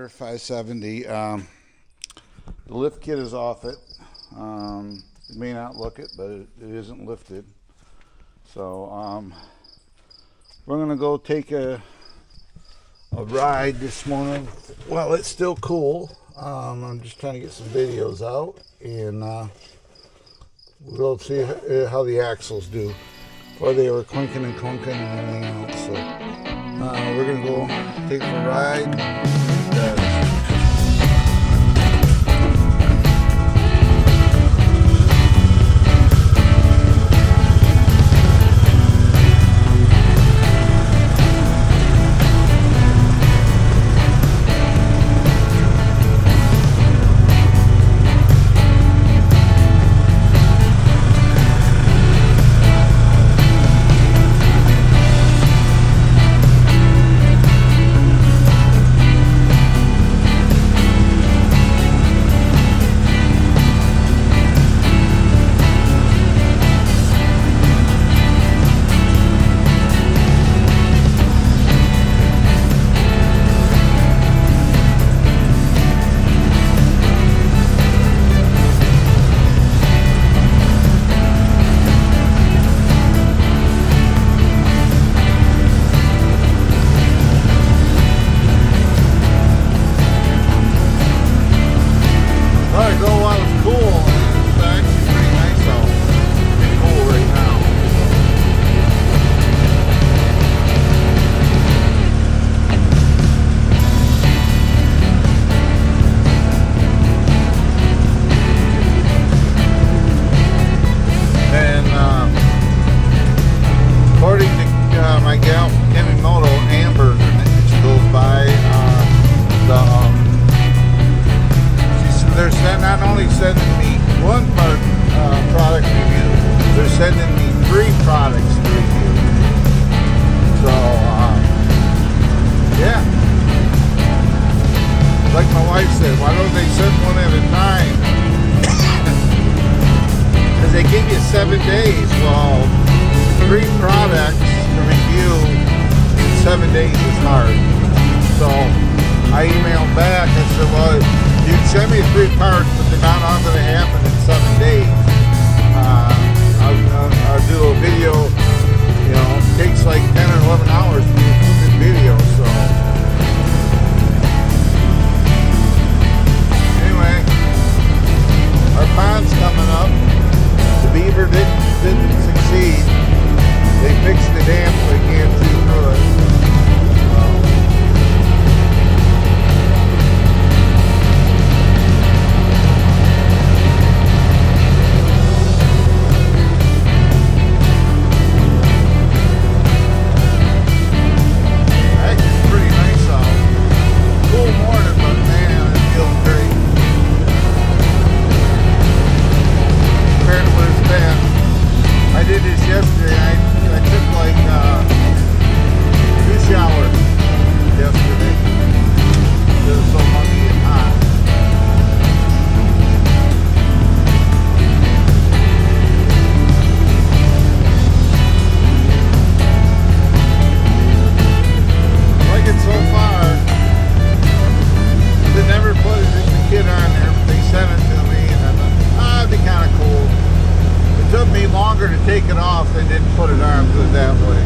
Tiger 570. The lift kit is off it. You may not look it, but it isn't lifted. So we're gonna go take a ride this morning while it's still cool. I'm just trying to get some videos out, and we'll see how the axles do. Or they were clinking and clunking and everything else. So we're gonna go take a ride. Sending me 3 products to review. So, yeah. Like my wife said, why don't they send one at a time? Because they give you 7 days. Well, 3 products to review in 7 days is hard. So, I emailed back and said, well, you can send me 3 parts, but they're not all going to happen in 7 days. I'll do a video, you know, it takes like 10 or 11 hours to do a stupid video, so. Anyway, our pond's coming up. The beaver didn't succeed. They fixed the dam so they can't see through it. To take it off, they didn't put it on, put it that way.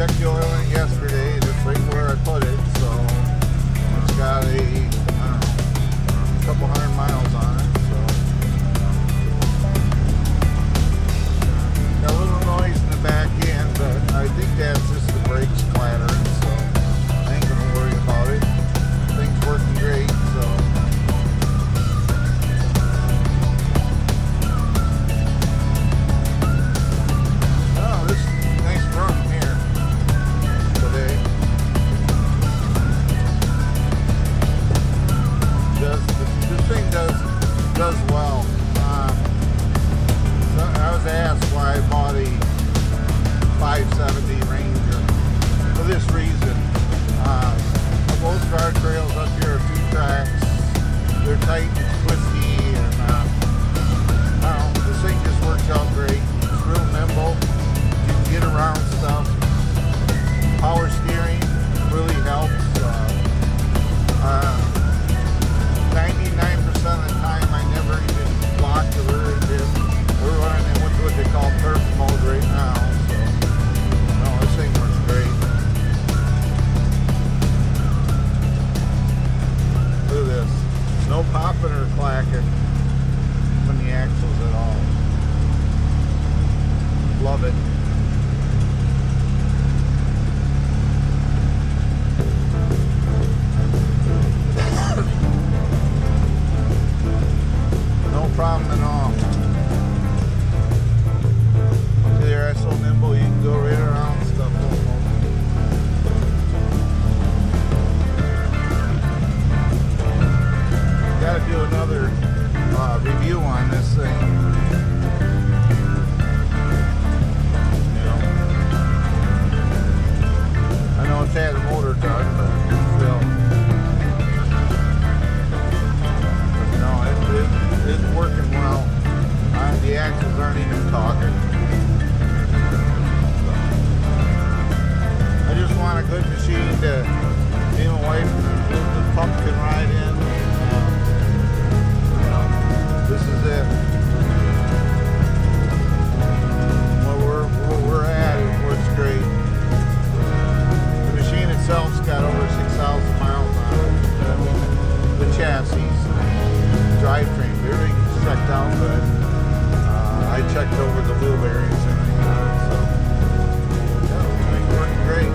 checked the oil in it yesterday, just right where I put it, so it's got a, I don't know, a couple hundred miles on it, so. Got a little noise in the back end, but I think that's just the brakes clattering, so I ain't gonna worry about it. Things working great, so. Oh, this is a nice run here today. This thing does well. I was asked why I bought a 570 Ranger. For this reason, both guardrails up here are 2 tracks. They're tight and twisty, and I don't know, this thing just works out great. It's real nimble. You can get around stuff. Power steering really helps. 99% of the time, I never even block the rear engine. We're running in what they call turf mode right now, so no, this thing works great. Look at this. No popping or clacking from the axles at all. Love it. No problem at all. They're so nimble, you can go right around and stuff almost. Gotta do another review on this thing. You know, I know it's had a motor done, but still. But no, it's working well. The axles aren't even talking. I just want a good machine to me and my wife and the pup can ride in. This is it. Where we're at, it works great. The machine itself's got over 6,000 miles on it. The chassis, the drivetrain, everything's checked out good. I checked over the wheel bearings and everything on it, so yeah, it's working great.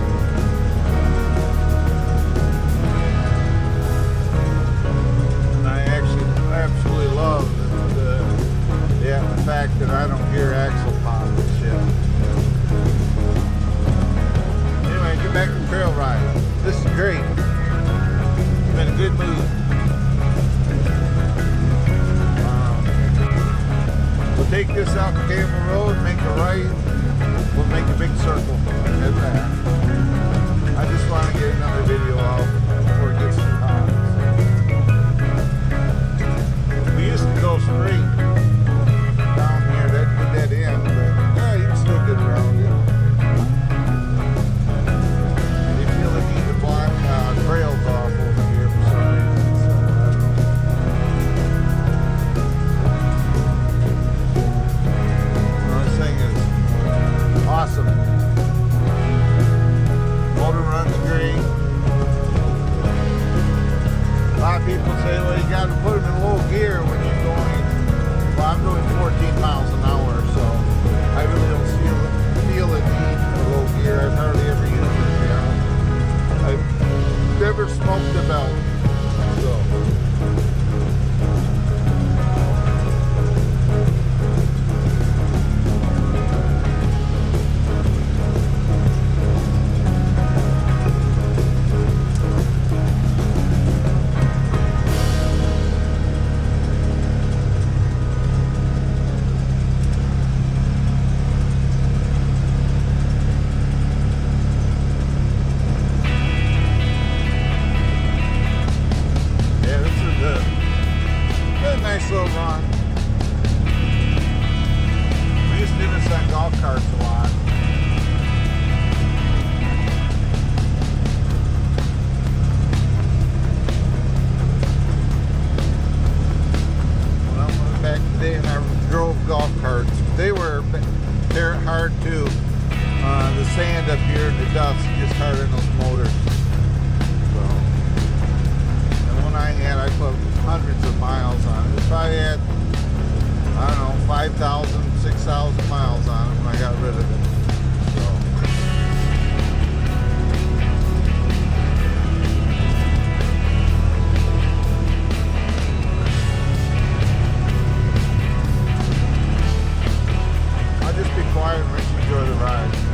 And I absolutely love the fact that I don't hear axle pop and shit. Anyway, get back to trail ride. This is great. It's been a good move. We'll take this out to Cable Road, make a right, we'll make a big circle at that. I just want to get another video out before it gets too hot. We used to go straight down here, that put that in, but yeah, you can still get around it. They feel the need to block trails off over here for some reason, so I don't know. This thing is awesome. Motor runs great. A lot of people say, well, you got to put them in low gear when you're going. Well, I'm doing 14 miles an hour, so I really don't feel the need for low gear. I've hardly ever used it. Yeah. I've never smoked a belt, so. Nice little run. We used to do this on golf carts a lot. Well, I went back today and I drove golf carts. They're hard too. The sand up here, the dust gets hard in those motors. So, and when I put hundreds of miles on it. If I had, I don't know, 5,000, 6,000 miles on it when I got rid of it. Just be quiet and let you enjoy the ride.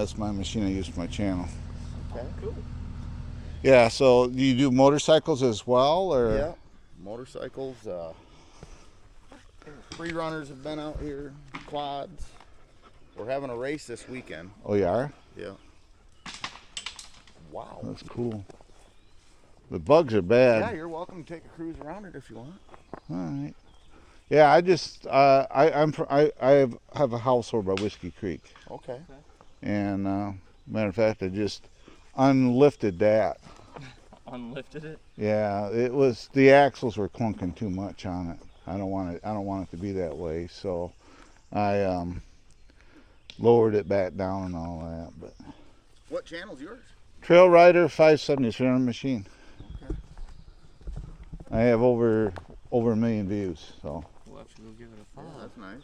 that's my machine I use for my channel. Okay, cool. Yeah, so do you do motorcycles as well, or? Yeah, motorcycles. Free runners have been out here, quads. We're having a race this weekend. Oh, you are? Yeah. Wow. That's cool. The bugs are bad. Yeah, you're welcome to take a cruise around it if you want. All right. Yeah, I just I have a house over by Whiskey Creek, Okay. and matter of fact, I just unlifted that. Unlifted it? Yeah, it was the axles were clunking too much on it. I don't want it to be that way, so I lowered it back down and all that. But What channel's yours? Trail Rider 570 300 machine. Okay. I have over a million views, so We'll have to go give it a Oh, follow. that's nice.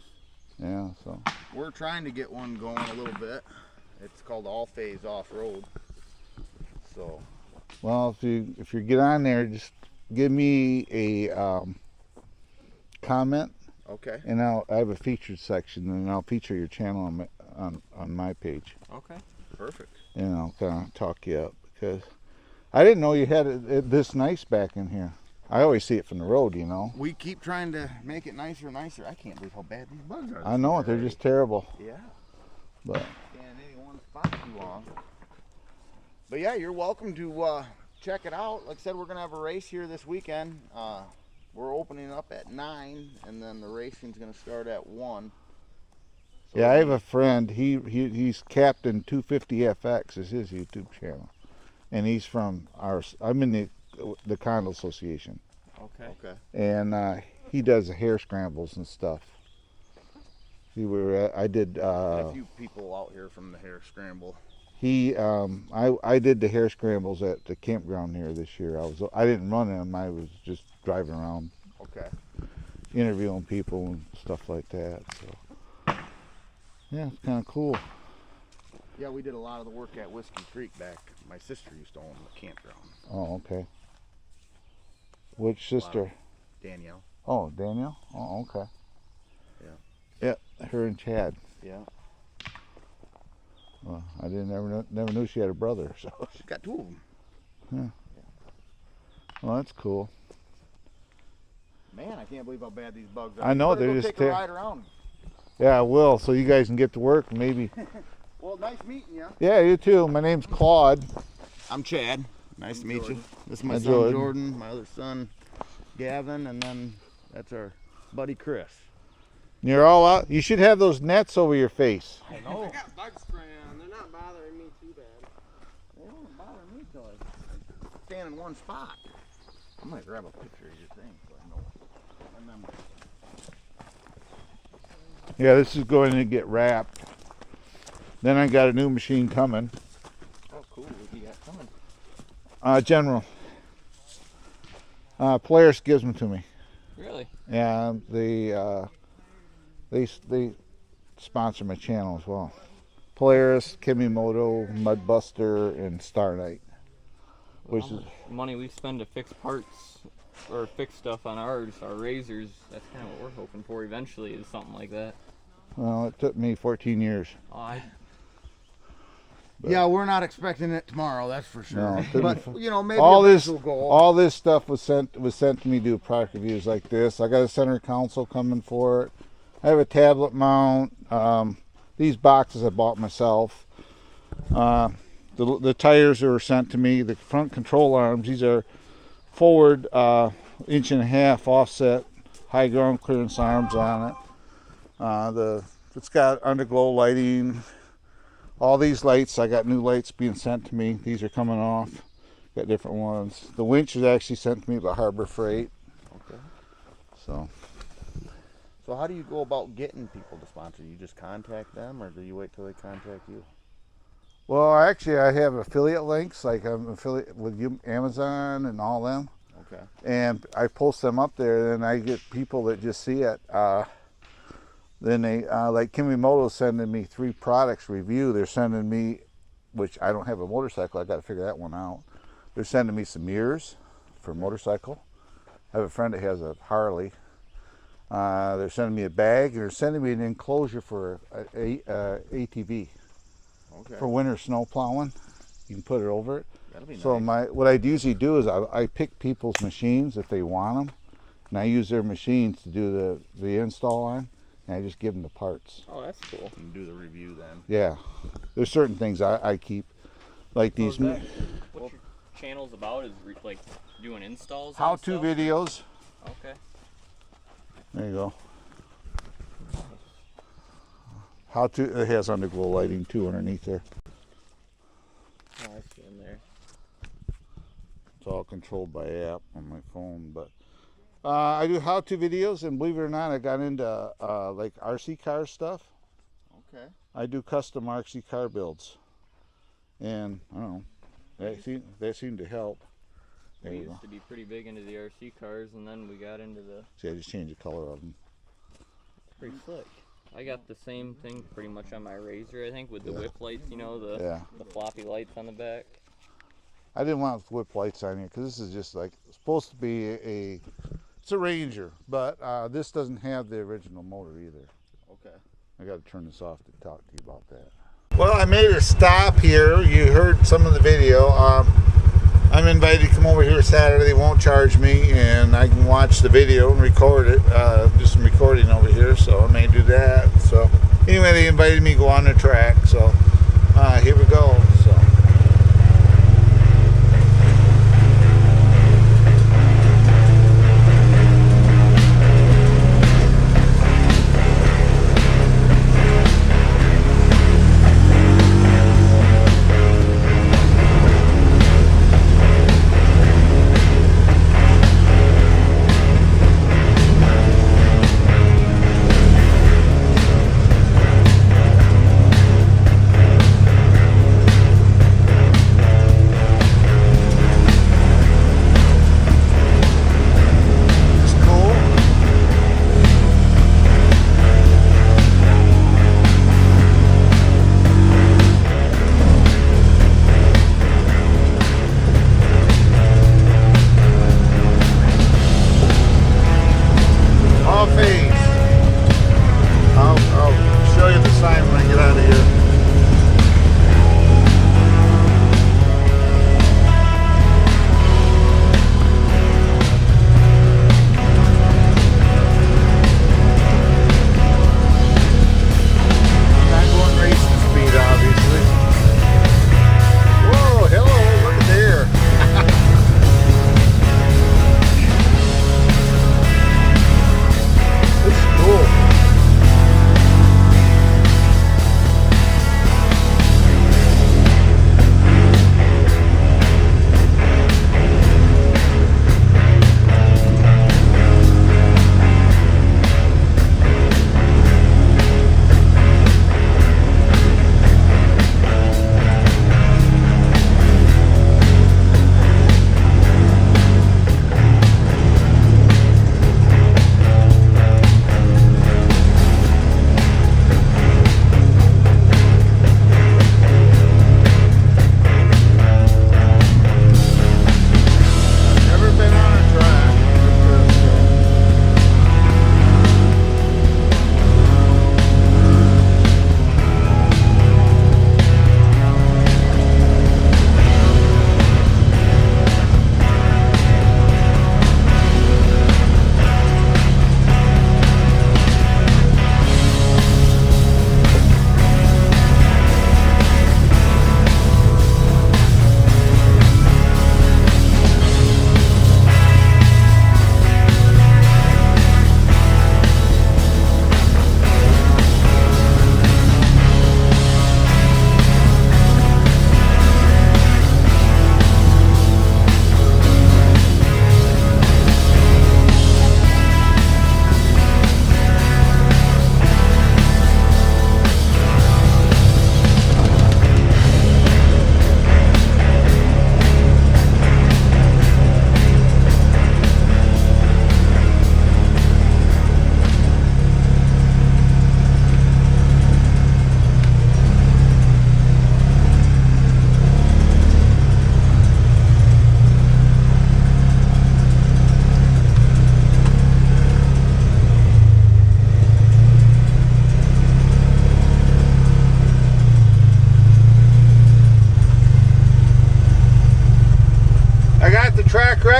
yeah, so We're trying to get one going a little bit. It's called All Phase Off Road. So well, if you get on there, just give me a comment, okay. and I have a featured section, and I'll feature your channel on my page, Okay. Perfect. and I'll kind of talk you up, because I didn't know you had it this nice back in here. I always see it from the road, you know. We keep trying to make it nicer and nicer. I can't believe how bad these bugs are. I know it; they're just terrible. Yeah. But Can't in any one spot too long. But yeah, you're welcome to check it out. Like I said, we're gonna have a race here this weekend. We're opening up at 9, and then the racing's gonna start at 1. So yeah, I have a friend. He's Captain 250FX is his YouTube channel, and he's from I'm in the condo association, Okay. Okay. and he does the hair scrambles and stuff. I did A few people out here from the hair scramble. I did the hair scrambles at the campground here this year. I didn't run them. I was just driving around Okay. interviewing people and stuff like that. So yeah, it's kind of cool. Yeah, we did a lot of the work at Whiskey Creek back. My sister used to own the campground. Oh, okay. Which sister? Danielle. Oh, Daniel. Oh, okay. Yeah, her and Chad. Yeah. Well, I never knew she had a brother. So She's got 2 of them. well, that's cool. Man, I can't believe how bad these bugs are. I know, You better they're go just take a ride around. Yeah, I will. So you guys can get to work, maybe. Well, nice meeting you. Yeah, you too. My name's Claude. I'm Chad. Nice to meet you. This is my Hi, son Jordan. Jordan, my other son Gavin, and then that's our buddy Chris. You're all out. You should have those nets over your face. I know. I got bug spray on. They're not bothering me too bad. They don't bother me till I stand in one spot. I'm gonna grab a picture of your thing so I know. I remember. Yeah, this is going to get wrapped. Then I got a new machine coming. Oh, cool. What do you got coming? General. Polaris gives them to me. Really? Yeah, they sponsor my channel as well. Polaris, Kimimoto, Mudbuster, and Starlight. Which How is much money we spend to fix parts or fix stuff on ours, our razors. That's kind of what we're hoping for eventually, is something like that. well, it took me 14 years. But- Yeah, we're not expecting it tomorrow, that's for sure. No, it took but me you know, maybe all a this will go. all this stuff was sent to me to do product reviews like this. I got a center console coming for it. I have a tablet mount. These boxes I bought myself. The tires are sent to me. The front control arms. These are forward 1.5" offset high ground clearance arms on it. It's got underglow lighting. All these lights, I got new lights being sent to me. These are coming off. Got different ones. The winch is actually sent to me by Harbor Freight. Okay. So So how do you go about getting people to sponsor? You just contact them, or do you wait till they contact you? well, actually, I have affiliate links. Like I'm affiliate with Amazon and all them. Okay. And I post them up there, and I get people that just see it. Then they, like Kimimoto sending me 3 products review. They're sending me, which I don't have a motorcycle, I got to figure that one out. They're sending me some mirrors for a motorcycle. I have a friend that has a Harley. They're sending me a bag, and they're sending me an enclosure for a ATV. Okay. for winter snow plowing. You can put it over it. That'll be So nice. what I'd usually do is I pick people's machines if they want them, and I use their machines to do the install on, and I just give them the parts. Oh, that's cool. You can do the review then. Yeah, there's certain things I keep, like So these is that what your channel's about? Is like doing installs? and how-to stuff? videos. Okay. There you go. It has underglow lighting too underneath there. Oh, I see in there. It's all controlled by app on my phone, but I do how-to videos, and believe it or not, I got into like RC car stuff. Okay. I do custom RC car builds, and I don't know, that seemed to help. There We you go. used to be pretty big into the RC cars, and then we got into the See, I just changed the color of them. pretty slick. I got the same thing pretty much on my Razor, I think, with the Yeah. whip lights. You know, the Yeah, floppy lights on the back. I didn't want to whip lights on here because this is just like supposed to be it's a Ranger, but this doesn't have the original motor either. Okay. I got to turn this off to talk to you about that. Well, I made a stop here. You heard some of the video. I'm invited to come over here Saturday. They won't charge me, and I can watch the video and record it. Do some recording over here, so I may do that. So anyway, they invited me to go on the track. So here we go. So.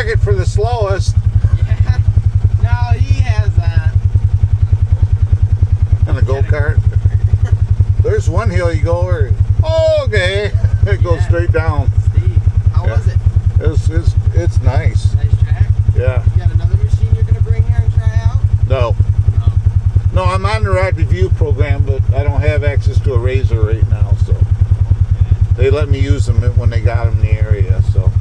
bracket for the slowest. Yeah. No, he has that. And the go-kart. There's one hill you go over. Oh, okay. It goes Yeah. straight down. Steve, how Yeah. was it? It's nice. Nice track. Yeah. You got another machine you're gonna bring here and try out? No. No, I'm on the Ride Review program, but I don't have access to a Razor right now, so they let me use them when they got them in the area. So,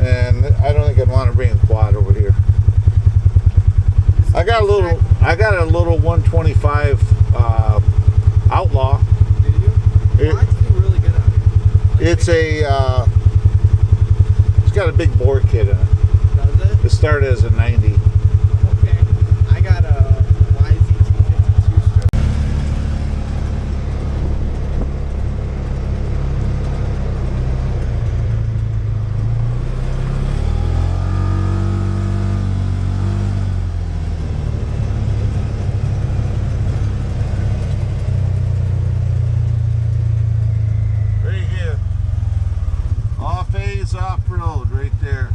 and I don't think I'd want to bring a quad over here. I got a little 125 Outlaw. Do you? It- Quads do really good on it. It's got a big bore kit in it. Does it? It started as a 90. Okay. I got a YZ252 strip. Right here. Off-phase, off-road, right there.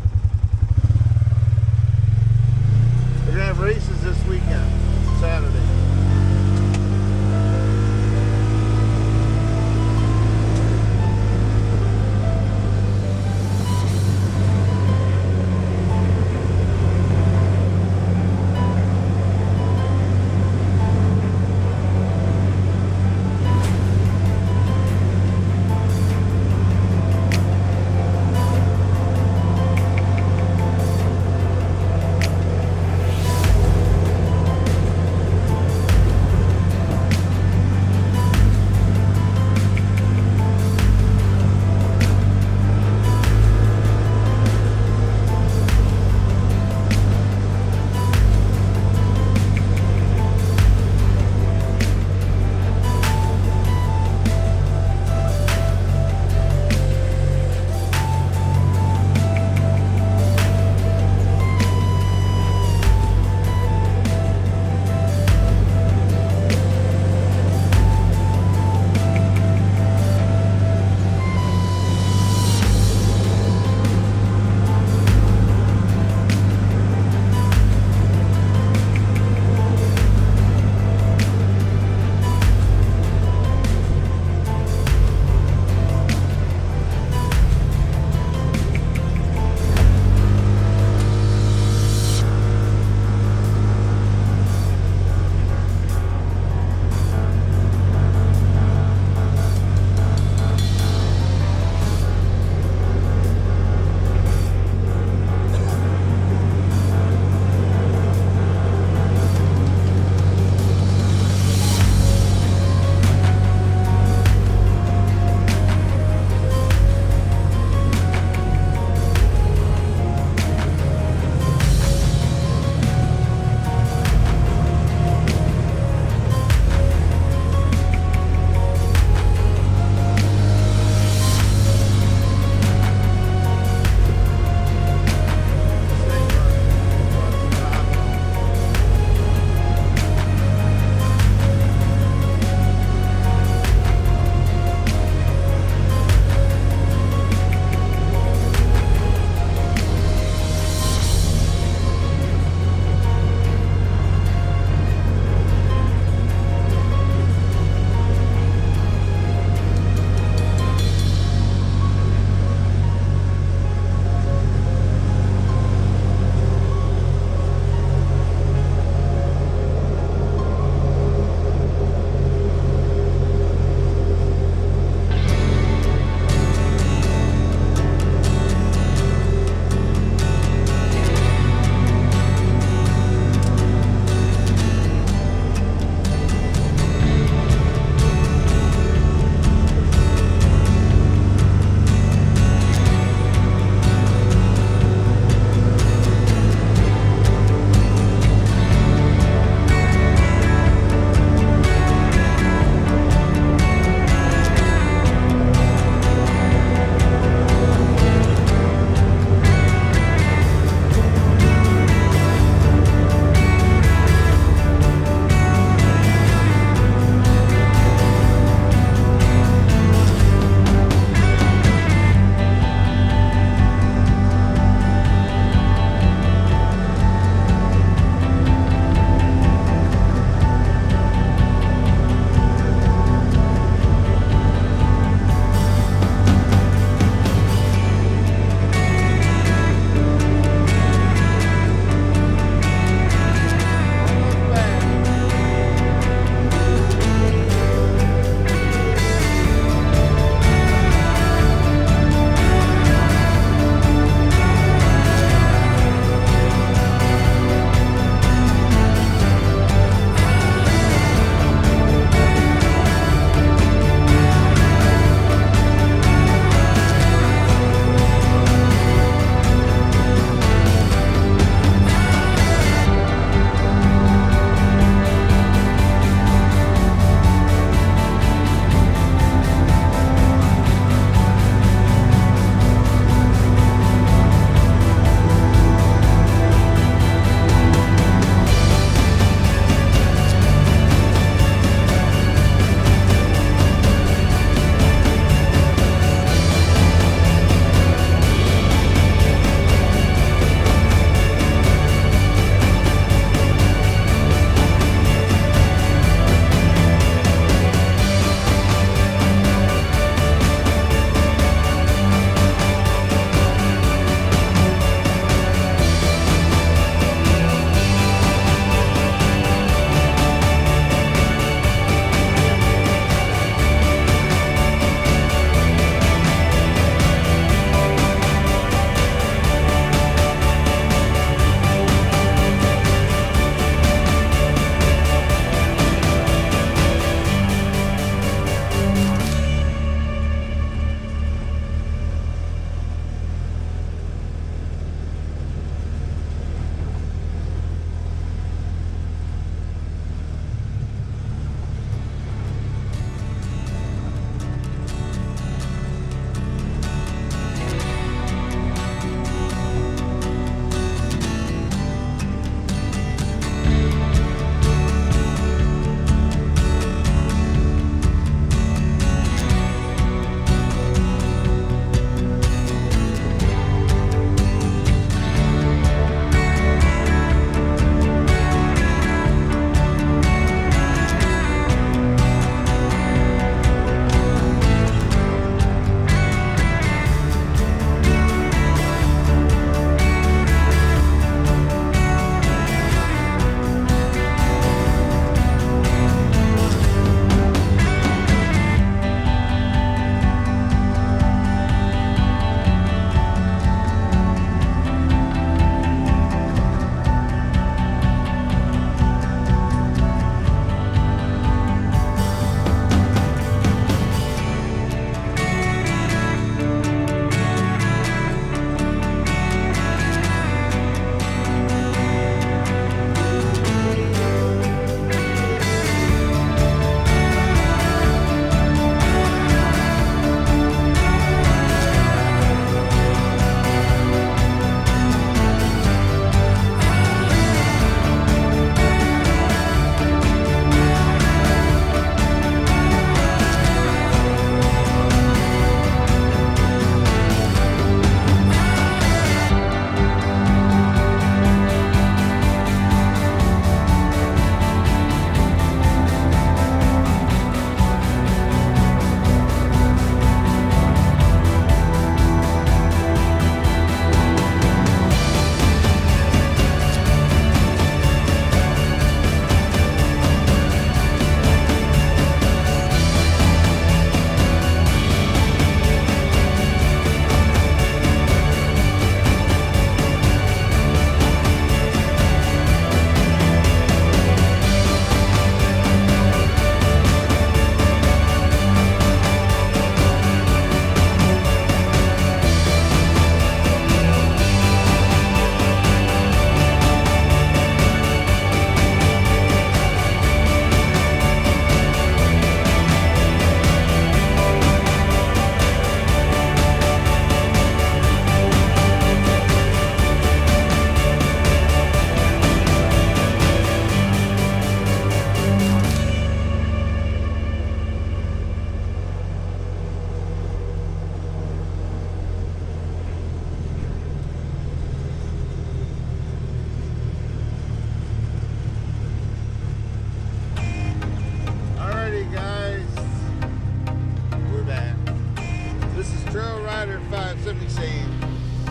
Trail Rider 570 saying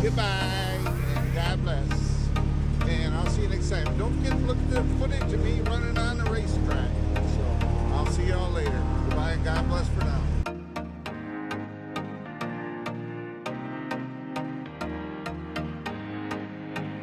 goodbye and God bless. And I'll see you next time. Don't forget to look at the footage of me running on the racetrack.